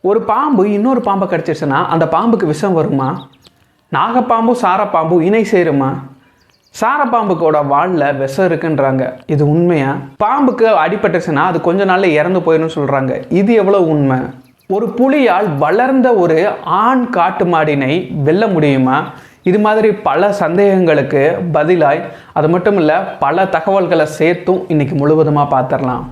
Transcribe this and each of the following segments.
ஒரு பாம்பு இன்னொரு பாம்பை கடிச்சிருச்சுன்னா அந்த பாம்புக்கு விஷம் வருமா? நாகப்பாம்பும் சாரப்பாம்பும் இணை சேருமா? சாரப்பாம்புக்கோட வாலில் விஷம் இருக்குன்றாங்க. இது உண்மையா? பாம்புக்கு அடிபட்டுச்சுன்னா அது கொஞ்ச நாளில் இறந்து போயிடும்னு சொல்கிறாங்க. இது எவ்வளோ உண்மை? ஒரு புலியால் வளர்ந்த ஒரு ஆண் காட்டு மாடினை வெல்ல முடியுமா? இது மாதிரி பல சந்தேகங்களுக்கு பதிலாய் அது மட்டும் இல்லை, பல தகவல்களை சேர்த்தும் இன்னைக்கு முழுவதுமாக பார்த்துடலாம்.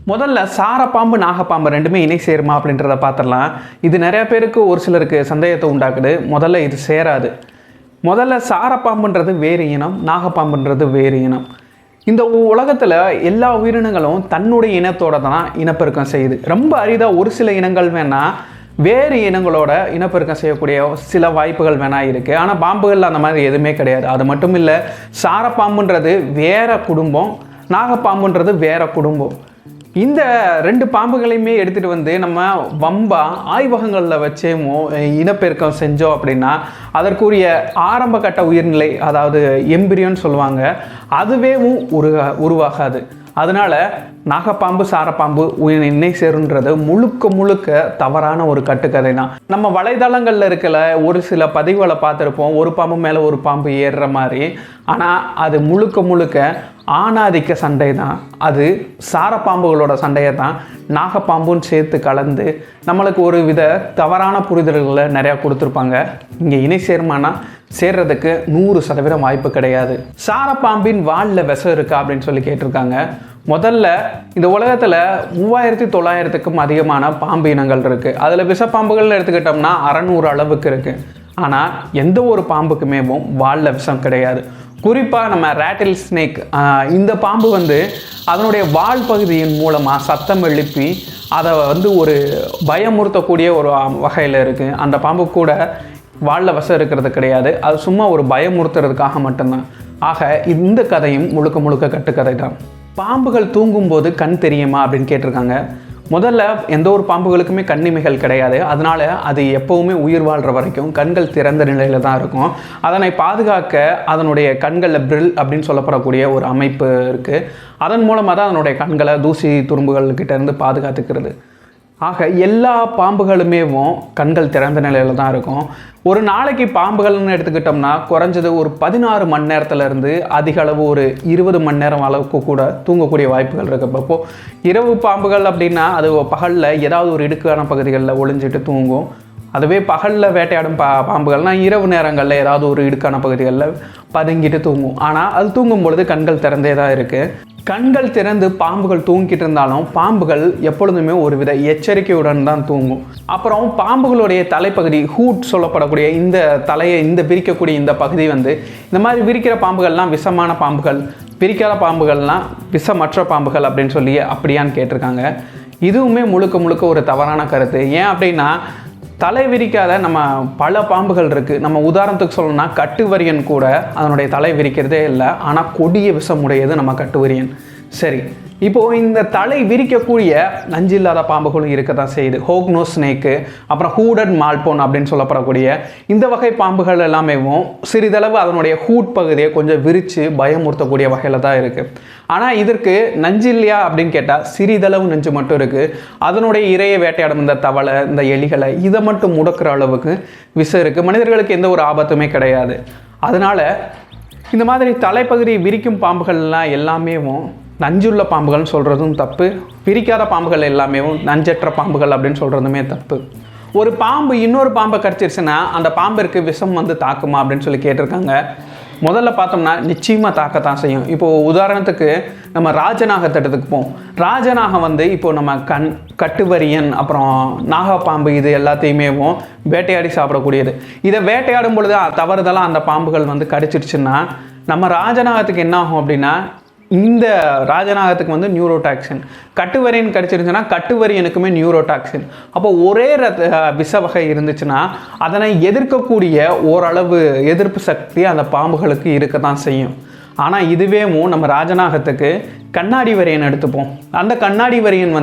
முதல்ல சாரப்பாம்பு நாகப்பாம்பு ரெண்டுமே இணை சேருமா அப்படின்றத பார்த்துடலாம். இது நிறைய பேருக்கு ஒரு சிலருக்கு சந்தேகத்தை உண்டாக்குது. முதல்ல இது சேராது. முதல்ல சாரப்பாம்புன்றது வேறு இனம், நாகப்பாம்புன்றது வேறு இனம். இந்த உலகத்தில் எல்லா உயிரினங்களும் தன்னுடைய இனத்தோட தான் இனப்பெருக்கம் செய்யுது. ரொம்ப அரிதாக ஒரு சில இனங்கள் வேணால் வேறு இனங்களோட இனப்பெருக்கம் செய்யக்கூடிய சில வாய்ப்புகள் வேணால் இருக்குது. ஆனால் பாம்புகளில் அந்த மாதிரி எதுவுமே கிடையாது. அது மட்டும் இல்லை, சாரப்பாம்புன்றது வேற குடும்பம், நாகப்பாம்புன்றது வேற குடும்பம். இந்த ரெண்டு பாம்புகளையுமே எடுத்துகிட்டு வந்து நம்ம வம்பா ஆய்வகங்களில் வச்சேமோ இனப்பெருக்கம் செஞ்சோம் அப்படின்னா அதற்குரிய ஆரம்ப கட்ட உயிர்நிலை, அதாவது எம்பிரியோன்னு சொல்லுவாங்க, அதுவே உருவாகாது. அதனால் நாகப்பாம்பு சாரப்பாம்பு இணை சேருன்றது முழுக்க முழுக்க தவறான ஒரு கட்டுக்கதை தான். நம்ம வலைதளங்களில் இருக்கிற ஒரு சில பதிவுகளை பார்த்துருப்போம், ஒரு பாம்பு மேலே ஒரு பாம்பு ஏறுற மாதிரி. ஆனால் அது முழுக்க முழுக்க ஆணாதிக்க சண்டை தான். அது சாரப்பாம்புகளோட சண்டையை தான் நாகப்பாம்புன்னு சேர்த்து கலந்து நம்மளுக்கு ஒரு வித தவறான புரிதல்களை நிறையா கொடுத்துருப்பாங்க. இங்கே இணை சேருமானா சேர்றதுக்கு 100% வாய்ப்பு கிடையாது. சாரப்பாம்பின் வாலில் விஷம் இருக்கா அப்படின்னு சொல்லி கேட்டிருக்காங்க. முதல்ல இந்த உலகத்தில் 3900க்கும் அதிகமான பாம்பு இனங்கள் இருக்குது. அதில் விஷப்பாம்புகள்னு எடுத்துக்கிட்டோம்னா 600 அளவுக்கு இருக்குது. ஆனால் எந்த ஒரு பாம்புக்குமே வாலில் விஷம் கிடையாது. குறிப்பாக நம்ம ரேட்டில் ஸ்னேக், இந்த பாம்பு அதனுடைய வால் பகுதியின் மூலமாக சத்தம் எழுப்பி அதை ஒரு பயமுறுத்தக்கூடிய ஒரு வகையில் இருக்குது. அந்த பாம்பு கூட வாலில் விஷம் இருக்கிறது கிடையாது. அது சும்மா ஒரு பயமுறுத்துறதுக்காக மட்டும்தான். ஆக இந்த கதையும் முழுக்க முழுக்க கட்டுக்கதை தான். பாம்புகள் தூங்கும்போது கண் தெரியுமா அப்படின்னு கேட்டிருக்காங்க. முதல்ல எந்த ஒரு பாம்புகளுக்குமே கண்ணிமைகள் கிடையாது. அதனால் அது எப்போவுமே உயிர் வாழ்கிற வரைக்கும் கண்கள் திறந்த நிலையில் தான் இருக்கும். அதனை பாதுகாக்க அதனுடைய கண்களில் பிரில் அப்படின்னு சொல்லப்படக்கூடிய ஒரு அமைப்பு இருக்குது. அதன் மூலமாக தான் அதனுடைய கண்களை தூசி துரும்புகள்கிட்டேருந்து பாதுகாத்துக்கிறது. ஆக எல்லா பாம்புகளுமே கண்கள் திறந்த நிலையில் தான் இருக்கும். ஒரு நாளைக்கு பாம்புகள்னு எடுத்துக்கிட்டோம்னா குறைஞ்சது ஒரு 16 மணி நேரத்துலேருந்து அதிக அளவு ஒரு 20 மணி நேரம் அளவுக்கு கூட தூங்கக்கூடிய வாய்ப்புகள் இருக்குது. அப்போது இரவு பாம்புகள் அப்படின்னா அது பகலில் ஏதாவது ஒரு இடுக்கான பகுதிகளில் ஒளிஞ்சிட்டு தூங்கும். அதுவே பகலில் வேட்டையாடும் பாம்புகள்னால் இரவு நேரங்களில் ஏதாவது ஒரு இடுக்கான பகுதிகளில் பதுங்கிட்டு தூங்கும். ஆனால் அது தூங்கும் பொழுது கண்கள் திறந்தே தான் இருக்குது. கண்கள் திறந்து பாம்புகள் தூங்கிட்டு இருந்தாலும் பாம்புகள் எப்பொழுதுமே ஒரு வித எச்சரிக்கையுடன் தான் தூங்கும். அப்புறம் பாம்புகளுடைய தலைப்பகுதி ஹூட் சொல்லப்படக்கூடிய இந்த தலையை விரிக்கக்கூடிய இந்த பகுதி இந்த மாதிரி விரிக்கிற பாம்புகள்லாம் விஷமான பாம்புகள், விரிக்காத பாம்புகள்லாம் விஷமற்ற பாம்புகள் அப்படின்னு சொல்லி அப்படியான்னு கேட்டிருக்காங்க. இதுவுமே முழுக்க முழுக்க ஒரு தவறான கருத்து. ஏன் அப்படின்னா தலை விரிக்காத நம்ம பல பாம்புகள் இருக்குது. நம்ம உதாரணத்துக்கு சொல்லணும்னா கட்டுவரியன் கூட அதனுடைய தலை விரிக்கிறதே இல்லை. ஆனால் கொடிய விஷமுடையது நம்ம கட்டுவரியன். சரி, இப்போது இந்த தலை விரிக்கக்கூடிய நஞ்சு இல்லாத பாம்புகளும் இருக்க தான் செய்யுது. ஹோக்னோ ஸ்னேக்கு, அப்புறம் ஹூடட் மால்போன் அப்படின்னு சொல்லப்படக்கூடிய இந்த வகை பாம்புகள் எல்லாமே சிறிதளவு அதனுடைய ஹூட் பகுதியை கொஞ்சம் விரித்து பயமுறுத்தக்கூடிய வகையில் தான் இருக்குது. ஆனால் இதற்கு நஞ்சு இல்லையா அப்படின்னு கேட்டால் சிறிதளவு நஞ்சு மட்டும் இருக்குது. அதனுடைய இரையை வேட்டையாடும் இந்த தவளை, இந்த எலிகளை இதை மட்டும் முடக்கிற அளவுக்கு விஷம் இருக்குது. மனிதர்களுக்கு எந்த ஒரு ஆபத்துமே கிடையாது. அதனால் இந்த மாதிரி தலைப்பகுதி விரிக்கும் பாம்புகள்லாம் எல்லாமே நஞ்சுள்ள பாம்புகள்னு சொல்கிறதும் தப்பு. பிரிக்காத பாம்புகள் எல்லாமே நஞ்சற்ற பாம்புகள் அப்படின்னு சொல்கிறதுமே தப்பு. ஒரு பாம்பு இன்னொரு பாம்பை கடிச்சிருச்சுன்னா அந்த பாம்பிற்கு விஷம் தாக்குமா அப்படின்னு சொல்லி கேட்டிருக்காங்க. முதல்ல பார்த்தோம்னா நிச்சயமாக தாக்கத்தான் செய்யும். இப்போது உதாரணத்துக்கு நம்ம ராஜநாகத்தை எடுத்துக்குப்போம். ராஜநாகம் இப்போது நம்ம கட்டுவரியன் அப்புறம் நாகப்பாம்பு இது எல்லாத்தையுமே வேட்டையாடி சாப்பிடக்கூடியது. இதை வேட்டையாடும் பொழுது தவறுதலாக அந்த பாம்புகள் கடிச்சிருச்சுன்னா நம்ம ராஜநாகத்துக்கு என்ன ஆகும் அப்படின்னா, இந்த ராஜநாகத்துக்கு நியூரோடாக்சின், கட்டுவரியன் கடிச்சிருந்துச்சுன்னா கட்டுவரியனுக்குமே நியூரோடாக்சின். அப்போ ஒரே விஷ வகை இருந்துச்சுன்னா அதனை எதிர்க்கக்கூடிய ஓரளவு எதிர்ப்பு சக்தி அந்த பாம்புகளுக்கு இருக்க தான் செய்யும். ஆனால் இதுவே நம்ம ராஜநாகத்துக்கு கண்ணாடி வரியன் எடுத்துப்போம். அந்த கண்ணாடி வரியன்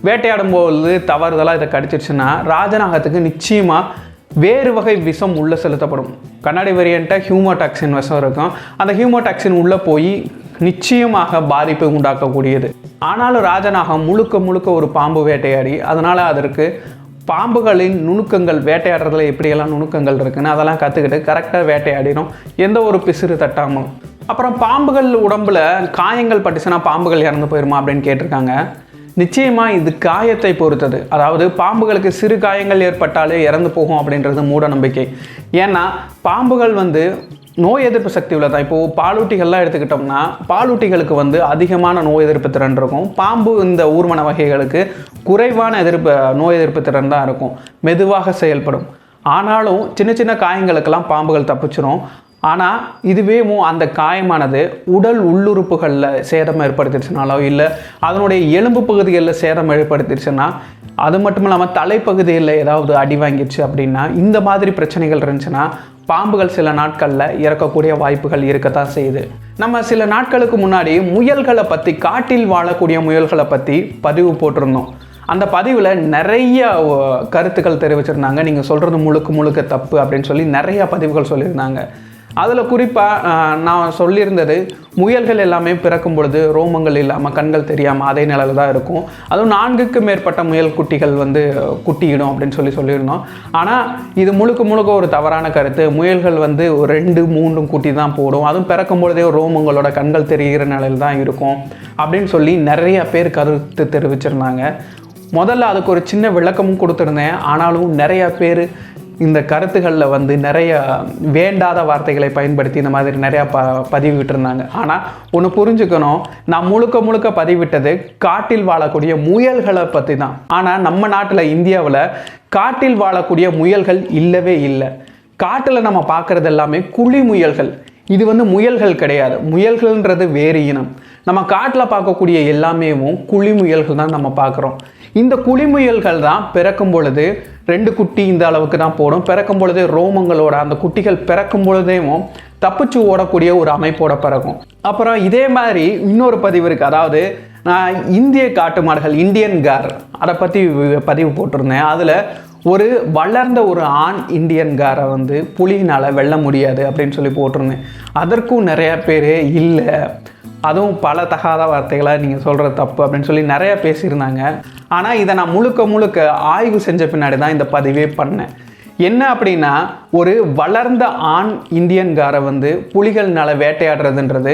வேட்டையாடும் போது தவறுதலாக இதை கடிச்சிருச்சுன்னா ராஜநாகத்துக்கு நிச்சயமாக வேறு வகை விஷம் உள்ளே செலுத்தப்படும். கண்ணாடி வேரியண்ட்டை ஹியூமோடாக்சின் விஷம் இருக்கும். அந்த ஹியூமோடாக்சின் உள்ளே போய் நிச்சயமாக பாதிப்பை உண்டாக்கக்கூடியது. ஆனாலும் ராஜநாகம் முழுக்க முழுக்க ஒரு பாம்பு வேட்டையாடி, அதனால் அதற்கு பாம்புகளின் நுணுக்கங்கள், வேட்டையாடுறதுல எப்படியெல்லாம் நுணுக்கங்கள் இருக்குன்னு அதெல்லாம் கற்றுக்கிட்டு கரெக்டாக வேட்டையாடிடும், எந்த ஒரு பிசிறு தட்டாமல். அப்புறம் பாம்புகள் உடம்புல காயங்கள் பட்டுச்சுன்னா பாம்புகள் இறந்து போயிருமா அப்படின்னு கேட்டிருக்காங்க. நிச்சயமாக இது காயத்தை பொறுத்தது. அதாவது பாம்புகளுக்கு சிறு காயங்கள் ஏற்பட்டாலே இறந்து போகும் அப்படின்றது மூட நம்பிக்கை. ஏன்னா பாம்புகள் நோய் எதிர்ப்பு சக்தி உள்ளதான். இப்போது பாலூட்டிகள்லாம் எடுத்துக்கிட்டோம்னா பாலூட்டிகளுக்கு அதிகமான நோய் எதிர்ப்பு திறன் இருக்கும். பாம்பு இந்த ஊர்வன வகைகளுக்கு குறைவான நோய் எதிர்ப்பு திறன் தான் இருக்கும், மெதுவாக செயல்படும். ஆனாலும் சின்ன சின்ன காயங்களுக்கெல்லாம் பாம்புகள் தப்பிச்சிடும். ஆனால் இதுவே அந்த காயமானது உடல் உள்ளுறுப்புகளில் சேதம் ஏற்படுத்திடுச்சுனாலோ இல்லை அதனுடைய எலும்பு பகுதிகளில் சேதம் ஏற்படுத்திடுச்சுன்னா, அது மட்டும் இல்லாமல் தலைப்பகுதியில் ஏதாவது அடி வாங்கிடுச்சு அப்படின்னா, இந்த மாதிரி பிரச்சனைகள் இருந்துச்சுன்னா பாம்புகள் சில நாட்களில் இறக்கக்கூடிய வாய்ப்புகள் இருக்கத்தான் செய்யுது. நம்ம சில நாட்களுக்கு முன்னாடி முயல்களை பற்றி, காட்டில் வாழக்கூடிய முயல்களை பற்றி பதிவு போட்டிருந்தோம். அந்த பதிவில் நிறைய கருத்துக்கள் தெரிவிச்சிருந்தாங்க. நீங்கள் சொல்கிறது முழுக்க தப்பு அப்படின்னு சொல்லி நிறைய பதிவுகள் சொல்லியிருந்தாங்க. அதில் குறிப்பாக நான் சொல்லியிருந்தது, முயல்கள் எல்லாமே பிறக்கும் பொழுது ரோமங்கள் இல்லாமல் கண்கள் தெரியாமல் அதே நிலையில் தான் இருக்கும். அதுவும் 4க்கு மேற்பட்ட முயல் குட்டிகள் குட்டியிடும் அப்படின்னு சொல்லியிருந்தோம். ஆனால் இது முழுக்க ஒரு தவறான கருத்து. முயல்கள் ஒரு 2-3 குட்டி தான் போடும். அதுவும் பிறக்கும் பொழுதே ரோமங்களோட கண்கள் தெரிகிற நிலையில் தான் இருக்கும் அப்படின்னு சொல்லி நிறைய பேர் கருத்து தெரிவிச்சிருந்தாங்க. முதல்ல அதுக்கு ஒரு சின்ன விளக்கமும் கொடுத்துருந்தேன். ஆனாலும் நிறைய பேர் இந்த கருத்துக்களில் நிறைய வேண்டாத வார்த்தைகளை பயன்படுத்தி இந்த மாதிரி நிறையா பதிவிட்டிருந்தாங்க. ஆனால் ஒன்று புரிஞ்சுக்கணும், நான் முழுக்க பதிவிட்டது காட்டில் வாழக்கூடிய முயல்களை பற்றி தான். ஆனால் நம்ம நாட்டில், இந்தியாவில் காட்டில் வாழக்கூடிய முயல்கள் இல்லவே இல்லை. காட்டில் நம்ம பார்க்குறது எல்லாமே குழி முயல்கள். இது முயல்கள் கிடையாது. முயல்கள்ன்றது வேறு இனம். நம்ம காட்டில் பார்க்கக்கூடிய எல்லாமே குழி முயல்கள் தான் நம்ம பார்க்குறோம். இந்த குழி முயல்கள் தான் பிறக்கும் பொழுது 2 குட்டி இந்த அளவுக்கு தான் போடும். பிறக்கும் பொழுதே ரோமங்களோட அந்த குட்டிகள் பிறக்கும் பொழுதேவும் தப்பிச்சு ஓடக்கூடிய ஒரு அமைப்போட பிறக்கும். அப்புறம் இதே மாதிரி இன்னொரு பதிவு இருக்குது. அதாவது நான் இந்திய காட்டு மாடுகள், இந்தியன் கார், அதை பற்றி பதிவு போட்டிருந்தேன். அதில் ஒரு வளர்ந்த ஒரு ஆண் இந்தியன் காரை புலியினால் வெல்ல முடியாது அப்படின்னு சொல்லி போட்டிருந்தேன். அதற்கும் நிறைய பேர் இல்லை, அதுவும் பல தகாத வார்த்தைகளாக நீங்கள் சொல்கிறது தப்பு அப்படின்னு சொல்லி நிறைய பேசியிருந்தாங்க. ஆனால் இதை நான் முழுக்க ஆய்வு செஞ்ச பின்னாடி தான் இந்த பதிவே பண்ணேன். என்ன அப்படின்னா, ஒரு வளர்ந்த ஆண் இந்தியன்காரை புலிகள்னால வேட்டையாடுறதுன்றது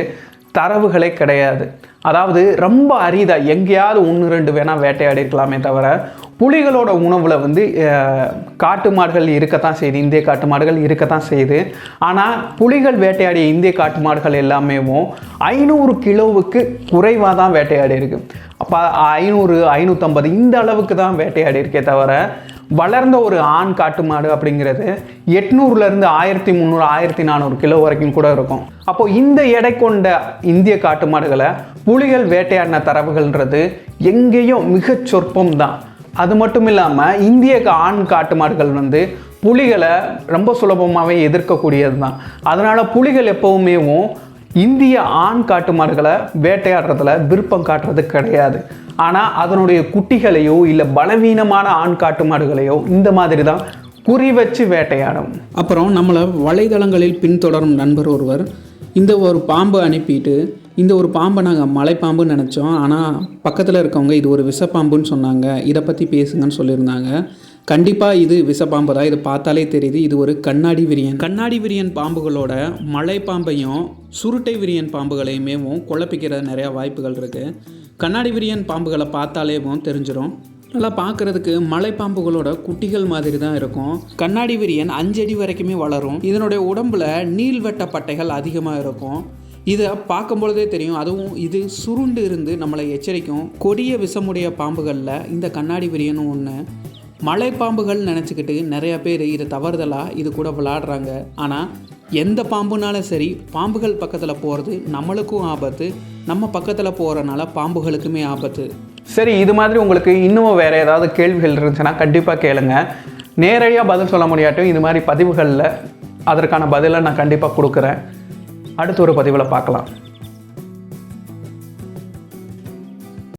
தரவுகளே கிடையாது. அதாவது ரொம்ப அரிதாக எங்கேயாவது 1-2 வேணால் வேட்டையாடி இருக்கலாமே தவிர, புலிகளோட உணவில் காட்டு மாடுகள் இருக்கத்தான் செய்யுது, இந்திய காட்டு மாடுகள் இருக்கத்தான் செய்யுது. ஆனால் புலிகள் வேட்டையாடிய இந்திய காட்டு மாடுகள் எல்லாமே 500 கிலோவுக்கு குறைவாக தான் வேட்டையாடி இருக்கு. அப்போ 500-550 இந்த அளவுக்கு தான் வேட்டையாடி இருக்கே தவிர, வளர்ந்த ஒரு ஆண் காட்டு மாடு அப்படிங்கிறது 800-லேருந்து 1300-1400 கிலோ வரைக்கும் கூட இருக்கும். அப்போது இந்த எடை கொண்ட இந்திய காட்டு மாடுகளை புலிகள் வேட்டையாடின தரவுகள்ன்றது எங்கேயும் மிகச் சொற்பம் தான். அது மட்டும் இல்லாமல் இந்திய ஆண் காட்டு மாடுகள் புலிகளை ரொம்ப சுலபமாகவே எதிர்க்கக்கூடியது தான். அதனால் புலிகள் எப்போவுமே இந்திய ஆண் காட்டு மாடுகளை வேட்டையாடுறதுல விருப்பம் காட்டுறது கிடையாது. ஆனால் அதனுடைய குட்டிகளையோ இல்லை பலவீனமான ஆண் காட்டு மாடுகளையோ இந்த மாதிரி தான் குறி வச்சு வேட்டையாடும். அப்புறம் நம்மளை வலைதளங்களில் பின்தொடரும் நண்பர் ஒருவர் இந்த ஒரு பாம்பு அனுப்பிட்டு, இந்த ஒரு பாம்பை நாங்கள் மலைப்பாம்புன்னு நினச்சோம், ஆனால் பக்கத்தில் இருக்கவங்க இது ஒரு விஷப்பாம்புன்னு சொன்னாங்க, இதை பற்றி பேசுங்கன்னு சொல்லியிருந்தாங்க. கண்டிப்பாக இது விஷப்பாம்பு தான். இது பார்த்தாலே தெரியுது. இது ஒரு கண்ணாடி விரியன் பாம்புகளோட மலைப்பாம்பையும் சுருட்டை விரியன் பாம்புகளையுமே குழப்பிக்கிற நிறையா வாய்ப்புகள் இருக்குது. கண்ணாடி விரியன் பாம்புகளை பார்த்தாலேவும் தெரிஞ்சிடும். நல்லா பார்க்குறதுக்கு மலைப்பாம்புகளோட குட்டிகள் மாதிரி தான் இருக்கும். கண்ணாடி விரியன் 5 அடி வரைக்குமே வளரும். இதனுடைய உடம்புல நீள்வட்ட பட்டைகள் அதிகமாக இருக்கும். இதை பார்க்கும் பொழுதே தெரியும். அதுவும் இது சுருண்டு இருந்து நம்மளை எச்சரிக்கும். கொடிய விஷமுடைய பாம்புகளில் இந்த கண்ணாடி விரியனும் ஒன்று. மலைப்பாம்புகள் நினச்சிக்கிட்டு நிறைய பேர் இதை தவறுதலாக இது கூட விளாடுறாங்க. ஆனால் எந்த பாம்புனாலும் சரி, பாம்புகள் பக்கத்தில் போகிறது நம்மளுக்கும் ஆபத்து, நம்ம பக்கத்தில் போகிறனால பாம்புகளுக்குமே ஆபத்து. சரி, இது மாதிரி உங்களுக்கு இன்னும் வேறு ஏதாவது கேள்விகள் இருந்துச்சுன்னா கண்டிப்பாக கேளுங்க. நேரடியாக பதில் சொல்ல முடியாட்டும் இது மாதிரி பதிவுகளில் அதற்கான பதிலை நான் கண்டிப்பாக கொடுக்குறேன். அடுத்த ஒரு பதிவில் பார்க்கலாம்.